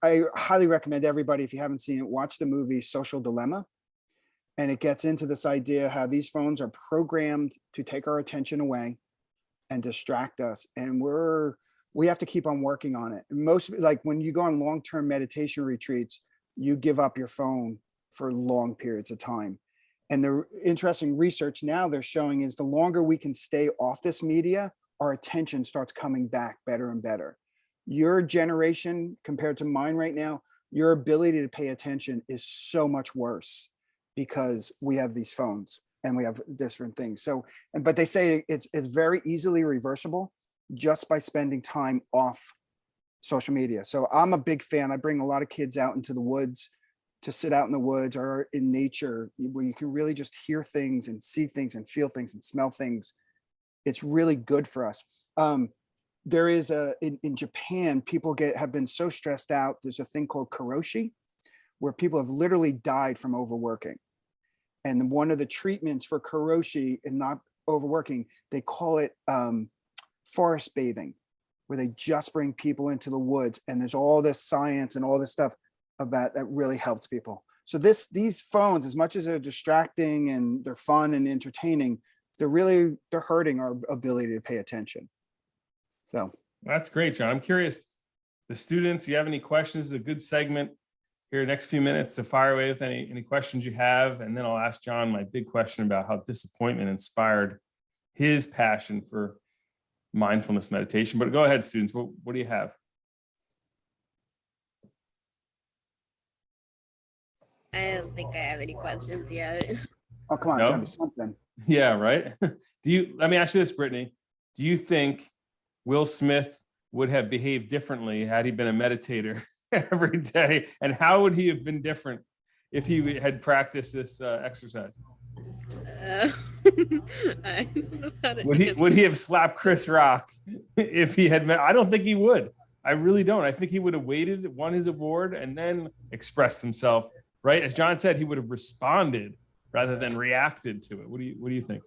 I highly recommend everybody, if you haven't seen it, watch the movie Social Dilemma. And it gets into this idea how these phones are programmed to take our attention away and distract us. And we have to keep on working on it. Most, like when you go on long-term meditation retreats, you give up your phone for long periods of time. And the interesting research now they're showing is the longer we can stay off this media, our attention starts coming back better and better. your generation compared to mine right now, your ability to pay attention is so much worse because we have these phones and we have different things. So, but they say it's very easily reversible just by spending time off social media. So I'm a big fan. I bring a lot of kids out into the woods to sit out in the woods or in nature where you can really just hear things and see things and feel things and smell things. It's really good for us. There is in Japan, people have been so stressed out. There's a thing called karoshi, where people have literally died from overworking. And one of the treatments for karoshi and not overworking, they call it forest bathing, where they just bring people into the woods. And there's all this science and all this stuff about that really helps people. So these phones, as much as they're distracting and they're fun and entertaining, they're hurting our ability to pay attention. So that's great, John. I'm curious, the students, you have any questions? This is a good segment here, next few minutes to fire away with any questions you have. And then I'll ask John my big question about how disappointment inspired his passion for mindfulness meditation. But go ahead, students. What do you have? I don't think I have any questions yet. oh, come on, No? it's gotta be something. Yeah, right. Let me ask you this, Brittany. Do you think Will Smith would have behaved differently had he been a meditator every day? And how would he have been different if he had practiced this exercise? I don't know how to Would he have slapped Chris Rock if he had met? I don't think he would. I really don't. I think he would have waited, won his award, and then expressed himself. Right, as John said, he would have responded rather than reacted to it. What do you think?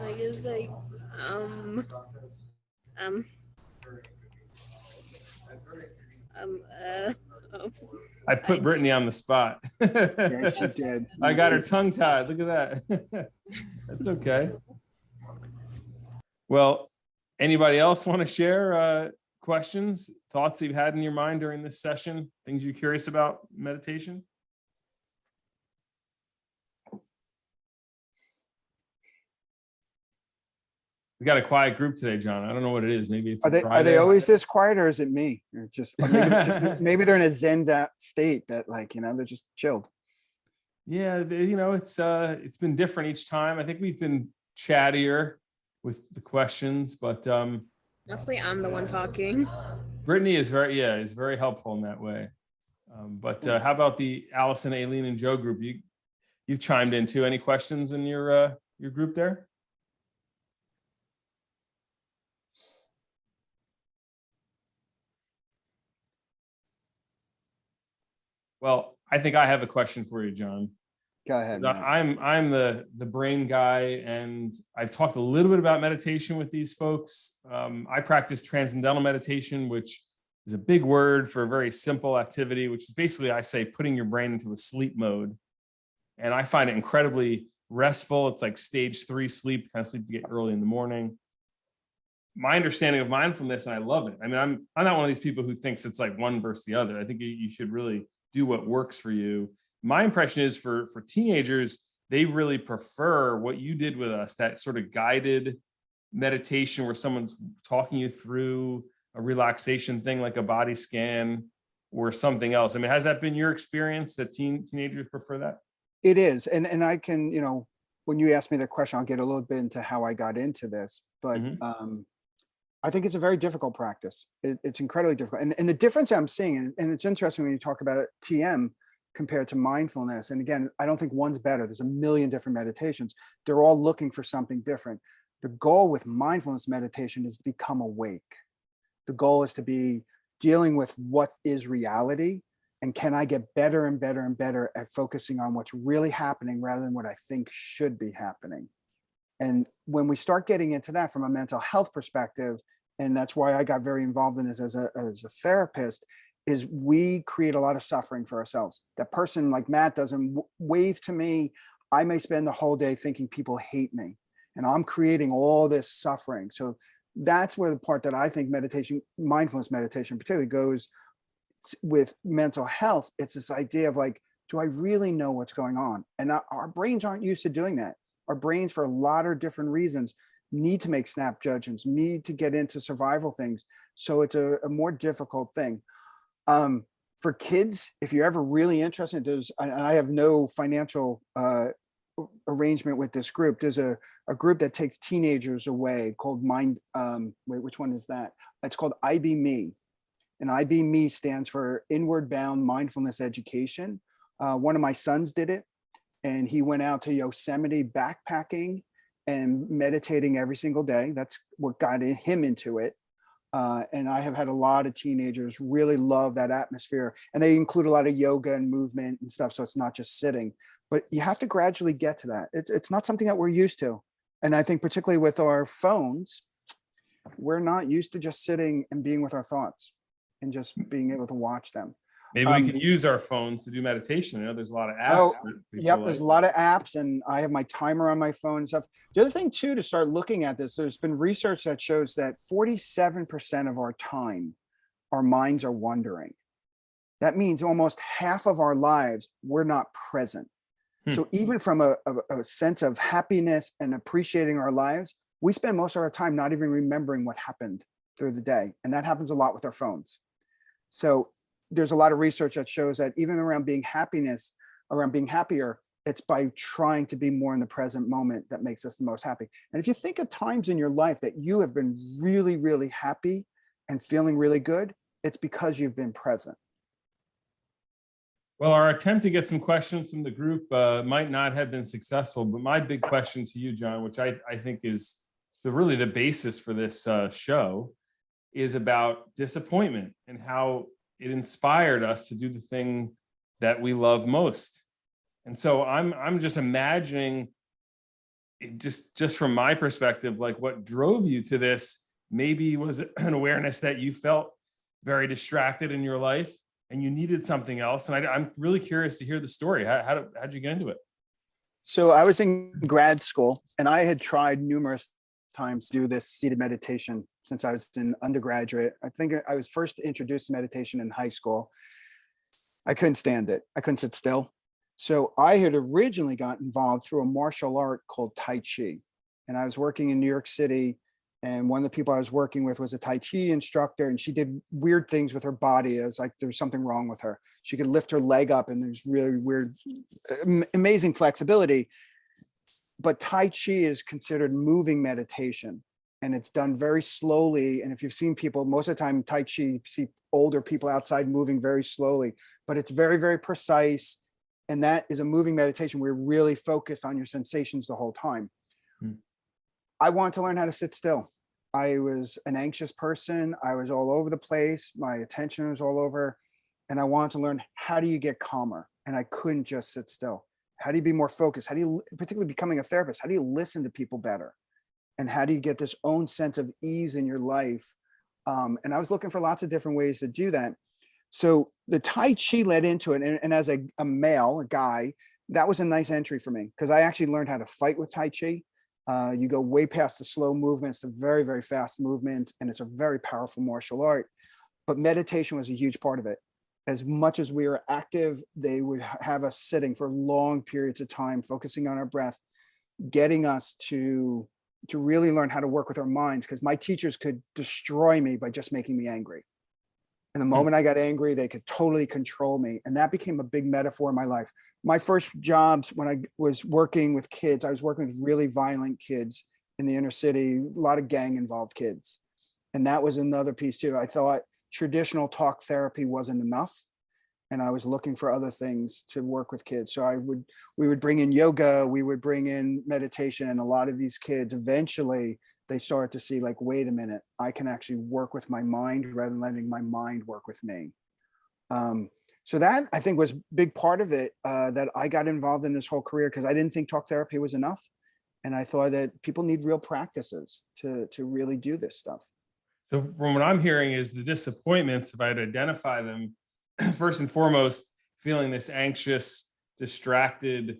I guess like I put Brittany on the spot. Yes, you did. I got her tongue tied. Look at that. That's okay. Well, anybody else want to share questions, thoughts you've had in your mind during this session, things you're curious about meditation? We got a quiet group today, John. I don't know what it is. Maybe it's Are they always this quiet, or is it me? Or just maybe they're in a Zen state that, like, they're just chilled. Yeah, it's been different each time. I think we've been chattier with the questions, but mostly I'm the one talking. Brittany is very helpful in that way. But how about the Allison, Aileen, and Joe group? You've chimed in too. Any questions in your group there? Well, I think I have a question for you, John. Go ahead. I'm the brain guy, and I've talked a little bit about meditation with these folks. I practice Transcendental Meditation, which is a big word for a very simple activity, which is basically, I say, putting your brain into a sleep mode. And I find it incredibly restful. It's like stage 3 sleep, kind of sleep to get early in the morning. My understanding of mindfulness, and I love it. I mean, I'm not one of these people who thinks it's like one versus the other. I think you should really do what works for you. My impression is for teenagers, they really prefer what you did with us, that sort of guided meditation where someone's talking you through a relaxation thing like a body scan or something else. I mean, has that been your experience that teenagers prefer that? It is. And I can, when you ask me the question, I'll get a little bit into how I got into this, but I think it's a very difficult practice. It's incredibly difficult. And the difference I'm seeing, and it's interesting when you talk about TM compared to mindfulness. And again, I don't think one's better. There's a million different meditations. They're all looking for something different. The goal with mindfulness meditation is to become awake. The goal is to be dealing with what is reality, and can I get better and better and better at focusing on what's really happening rather than what I think should be happening. And when we start getting into that from a mental health perspective, and that's why I got very involved in this as a therapist, is we create a lot of suffering for ourselves. That person like Matt doesn't wave to me. I may spend the whole day thinking people hate me, and I'm creating all this suffering. So that's where the part that I think meditation, mindfulness meditation particularly, goes with mental health. It's this idea of like, do I really know what's going on? And our brains aren't used to doing that. Our brains, for a lot of different reasons, need to make snap judgments, need to get into survival things. So it's a more difficult thing. For kids, if you're ever really interested, and I have no financial arrangement with this group. There's a group that takes teenagers away called which one is that? It's called IB-Me. And IB-Me stands for Inward Bound Mindfulness Education. One of my sons did it, and he went out to Yosemite backpacking and meditating every single day. That's what got him into it. And I have had a lot of teenagers really love that atmosphere, and they include a lot of yoga and movement and stuff. So it's not just sitting, but you have to gradually get to that. It's not something that we're used to. And I think particularly with our phones, we're not used to just sitting and being with our thoughts and just being able to watch them. Maybe we can use our phones to do meditation. You know, there's a lot of apps. There's a lot of apps, and I have my timer on my phone and stuff. The other thing too, to start looking at this, there's been research that shows that 47% of our time, our minds are wandering. That means almost half of our lives, we're not present. So even from a sense of happiness and appreciating our lives, we spend most of our time not even remembering what happened through the day. And that happens a lot with our phones. So there's a lot of research that shows that even around being happier, it's by trying to be more in the present moment that makes us the most happy. And if you think of times in your life that you have been really, really happy and feeling really good, it's because you've been present. Well, our attempt to get some questions from the group might not have been successful, but my big question to you, John, which I think is really the basis for this show, is about disappointment and how it inspired us to do the thing that we love most. And so I'm just imagining, just from my perspective, like what drove you to this maybe was an awareness that you felt very distracted in your life and you needed something else. And I'm really curious to hear the story. How'd you get into it? So I was in grad school, and I had tried numerous times to do this seated meditation since I was an undergraduate. I think I was first introduced to meditation in high school. I couldn't stand it. I couldn't sit still. So I had originally got involved through a martial art called Tai Chi. And I was working in New York City, and one of the people I was working with was a Tai Chi instructor, and she did weird things with her body. It was like there was something wrong with her. She could lift her leg up, and there's really weird, amazing flexibility. But Tai Chi is considered moving meditation, and it's done very slowly. And if you've seen people, most of the time Tai Chi, you see older people outside moving very slowly, but it's very, very precise. And that is a moving meditation where you're really focused on your sensations the whole time. I wanted to learn how to sit still. I was an anxious person. I was all over the place. My attention was all over. And I wanted to learn, how do you get calmer? And I couldn't just sit still. How do you be more focused? How do you, particularly becoming a therapist, how do you listen to people better? And how do you get this own sense of ease in your life? And I was looking for lots of different ways to do that. So the Tai Chi led into it. And as a male, a guy, that was a nice entry for me, because I actually learned how to fight with Tai Chi. You go way past the slow movements to very, very fast movements. And it's a very powerful martial art. But meditation was a huge part of it. As much as we were active, they would have us sitting for long periods of time, focusing on our breath, getting us to really learn how to work with our minds, because my teachers could destroy me by just making me angry. And the moment I got angry, they could totally control me. And that became a big metaphor in my life. My first jobs when I was working with kids, I was working with really violent kids in the inner city, a lot of gang involved kids. And that was another piece too. I thought traditional talk therapy wasn't enough, and I was looking for other things to work with kids. So we would bring in yoga, we would bring in meditation, and a lot of these kids eventually they started to see, like, wait a minute, I can actually work with my mind rather than letting my mind work with me. So that, I think, was a big part of it, that I got involved in this whole career, because I didn't think talk therapy was enough. And I thought that people need real practices to really do this stuff. So from what I'm hearing is the disappointments, if I had to identify them, first and foremost, feeling this anxious, distracted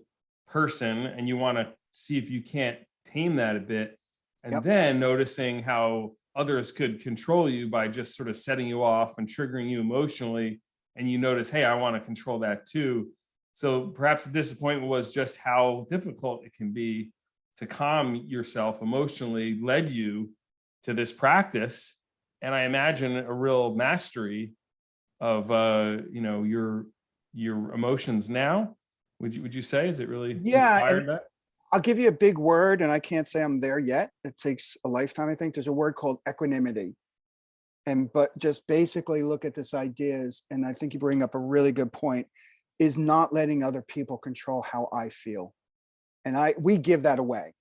person, and you want to see if you can't tame that a bit. And then noticing how others could control you by just sort of setting you off and triggering you emotionally. And you notice, hey, I want to control that too. So perhaps the disappointment was just how difficult it can be to calm yourself emotionally led you to this practice. And I imagine a real mastery of your emotions now. Would you say, is it really Yeah, inspired and that? I'll give you a big word, and I can't say I'm there yet. It takes a lifetime, I think. There's a word called equanimity. But just basically look at this ideas, and I think you bring up a really good point, is not letting other people control how I feel. And we give that away.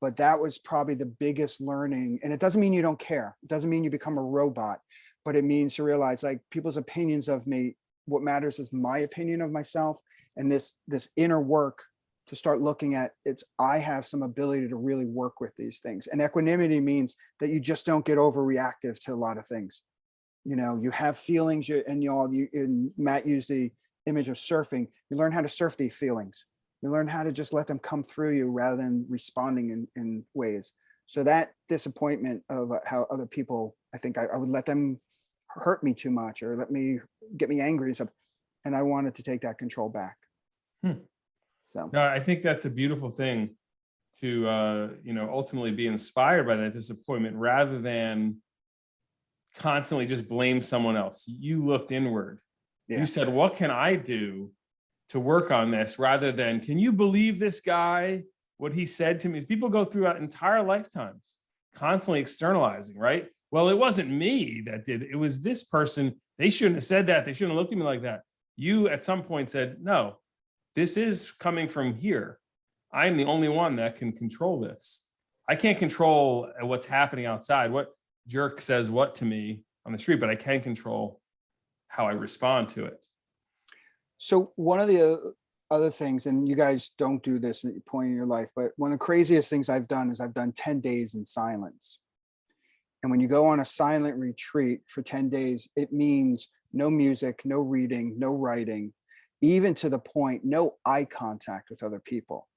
But that was probably the biggest learning. And it doesn't mean you don't care. It doesn't mean you become a robot, but it means to realize, like, people's opinions of me, what matters is my opinion of myself. And this inner work to start looking at, I have some ability to really work with these things. And equanimity means that you just don't get overreactive to a lot of things. You have feelings, and Matt used the image of surfing. You learn how to surf these feelings. You learn how to just let them come through you rather than responding in ways. So that disappointment of how other people, I think I would let them hurt me too much or get me angry and stuff. And I wanted to take that control back. So No, I think that's a beautiful thing to, ultimately be inspired by that disappointment rather than constantly just blame someone else. You looked inward. Yeah. You said, what can I do to work on this, rather than, can you believe this guy, what he said to me? People go throughout entire lifetimes constantly externalizing, right? Well, it wasn't me that did it. It was this person. They shouldn't have said that. They shouldn't have looked at me like that. You at some point said, no, this is coming from here. I'm the only one that can control this. I can't control what's happening outside, what jerk says what to me on the street, but I can control how I respond to it. So one of the other things, and you guys don't do this at your point in your life, but one of the craziest things I've done is I've done 10 days in silence. And when you go on a silent retreat for 10 days, it means no music, no reading, no writing, even to the point, no eye contact with other people.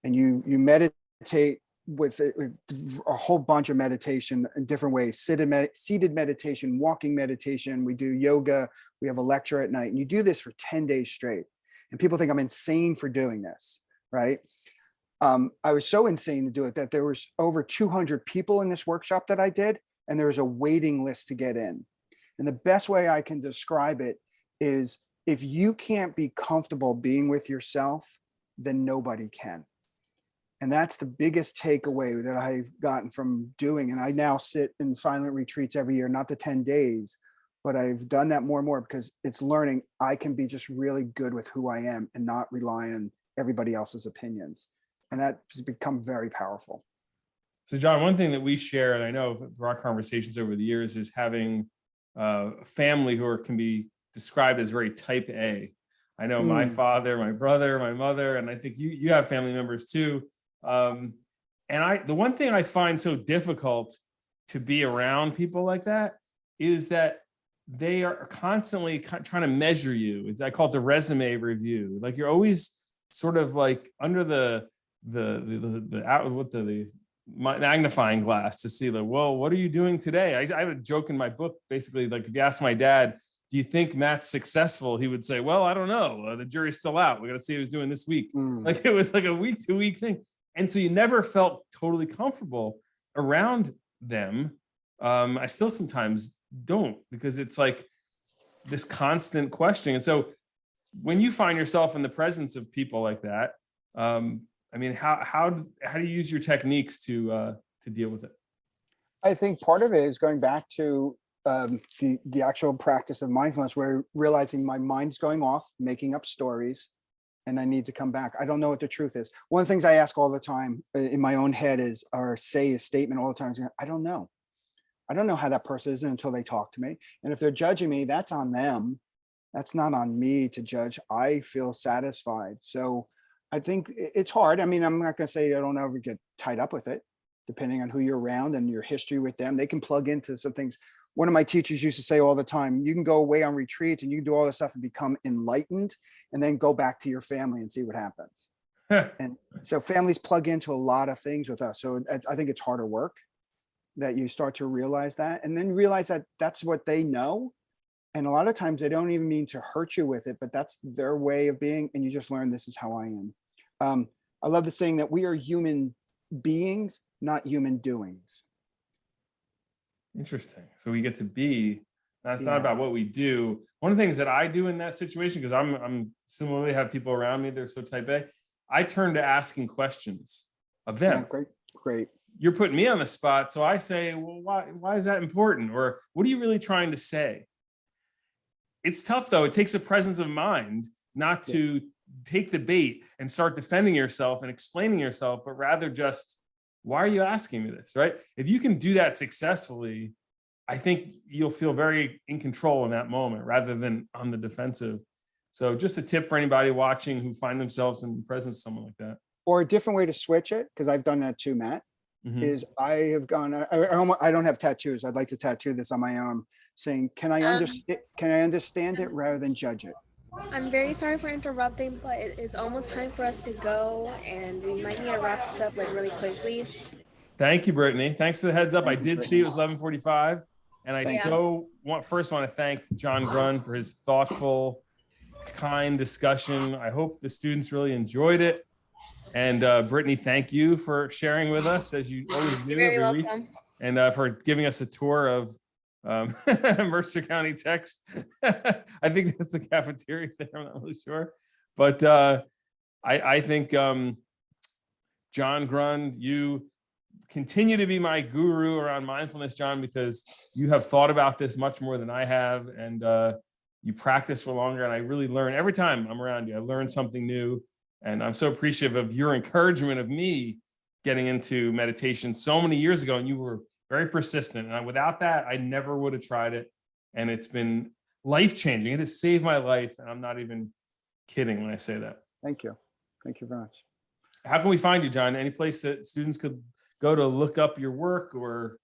And you meditate with a whole bunch of meditation in different ways, seated meditation, walking meditation. We do yoga. We have a lecture at night, and you do this for 10 days straight. And people think I'm insane for doing this, right? I was so insane to do it that there was over 200 people in this workshop that I did, and there was a waiting list to get in. And the best way I can describe it is, if you can't be comfortable being with yourself, then nobody can. And that's the biggest takeaway that I've gotten from doing. And I now sit in silent retreats every year, not the 10 days, but I've done that more and more because it's learning I can be just really good with who I am and not rely on everybody else's opinions. And that has become very powerful. So John, one thing that we share, and I know through our conversations over the years, is having a family who can be described as very type A. I know my father, my brother, my mother, and I think you have family members too. And the one thing I find so difficult to be around people like that is that they are constantly trying to measure you. I call it the resume review. Like, you're always sort of like under the magnifying glass to see, like, well, what are you doing today? I have a joke in my book, basically, like, if you ask my dad, do you think Matt's successful? He would say, well, I don't know. The jury's still out. We got to see what he's doing this week. Like, it was like a week to week thing. And so you never felt totally comfortable around them. I still sometimes don't, because it's like this constant questioning. And so when you find yourself in the presence of people like that, I mean, how do you use your techniques to deal with it? I think part of it is going back to the actual practice of mindfulness, where realizing my mind's going off, making up stories, and I need to come back. I don't know what the truth is. One of the things I ask all the time in my own head is, or say a statement all the time, I don't know. I don't know how that person is until they talk to me. And if they're judging me, that's on them. That's not on me to judge. I feel satisfied. So I think it's hard. I mean, I'm not going to say I don't ever get tied up with it. Depending on who you're around and your history with them, they can plug into some things. One of my teachers used to say all the time, you can go away on retreats and you can do all this stuff and become enlightened, and then go back to your family and see what happens. And so families plug into a lot of things with us. So I think it's harder work that you start to realize that, and then realize that that's what they know. And a lot of times they don't even mean to hurt you with it, but that's their way of being. And you just learn, this is how I am. I love the saying that we are human beings, not human doings. Interesting. So we get to be. That's not Yeah. about what we do. One of the things that I do in that situation, because I'm similarly have people around me, they're so type A. I turn to asking questions of them. Yeah, great. You're putting me on the spot, so I say, well, why is that important? Or what are you really trying to say? It's tough though. It takes a presence of mind not to take the bait and start defending yourself and explaining yourself, but rather just, why are you asking me this, right? If you can do that successfully, I think you'll feel very in control in that moment rather than on the defensive. So just a tip for anybody watching who find themselves in the presence of someone like that. Or a different way to switch it, because I've done that too, Matt, is I have gone, I don't have tattoos. I'd like to tattoo this on my arm saying, can I understand it rather than judge it? I'm very sorry for interrupting, but it is almost time for us to go, and we might need to wrap this up like really quickly. Thank you, Brittany. Thanks for the heads up. I Thank you, did see it Brittany. was 11:45, and I Thank first want to thank John Grund for his thoughtful, kind discussion. I hope the students really enjoyed it. And Brittany, thank you for sharing with us as you always do You're very every week, welcome. and for giving us a tour of Mercer County Tech's. I think that's the cafeteria there. I'm not really sure, but I think John Grund, you continue to be my guru around mindfulness, John, because you have thought about this much more than I have, and you practice for longer. And I really learn every time I'm around you. I learn something new, and I'm so appreciative of your encouragement of me getting into meditation so many years ago. And you were very persistent, and without that, I never would have tried it. And it's been life-changing. It has saved my life, and I'm not even kidding when I say that. Thank you. Thank you very much. How can we find you, John? Any place that students could go to look up your work? Or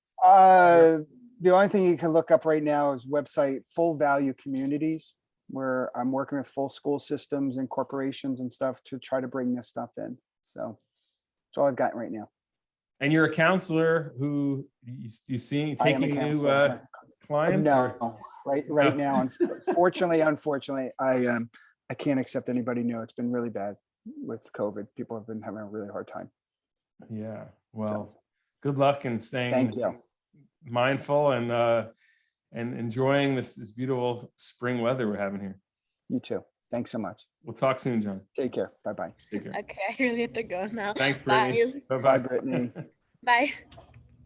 The only thing you can look up right now is website Full Value Communities, where I'm working with full school systems and corporations and stuff to try to bring this stuff in. So that's all I've got right now. And you're a counselor who you see I am a taking new counselor. clients? No, Or? right now, unfortunately, I can't accept anybody new. It's been really bad with COVID. People have been having a really hard time. Yeah. Well, good luck in staying Thank you. mindful and enjoying this beautiful spring weather we're having here. You too. Thanks so much. We'll talk soon, John. Take care. Bye-bye. Take care. Okay, I really have to go now. Thanks, Bye. Brittany. Bye, Brittany. Bye.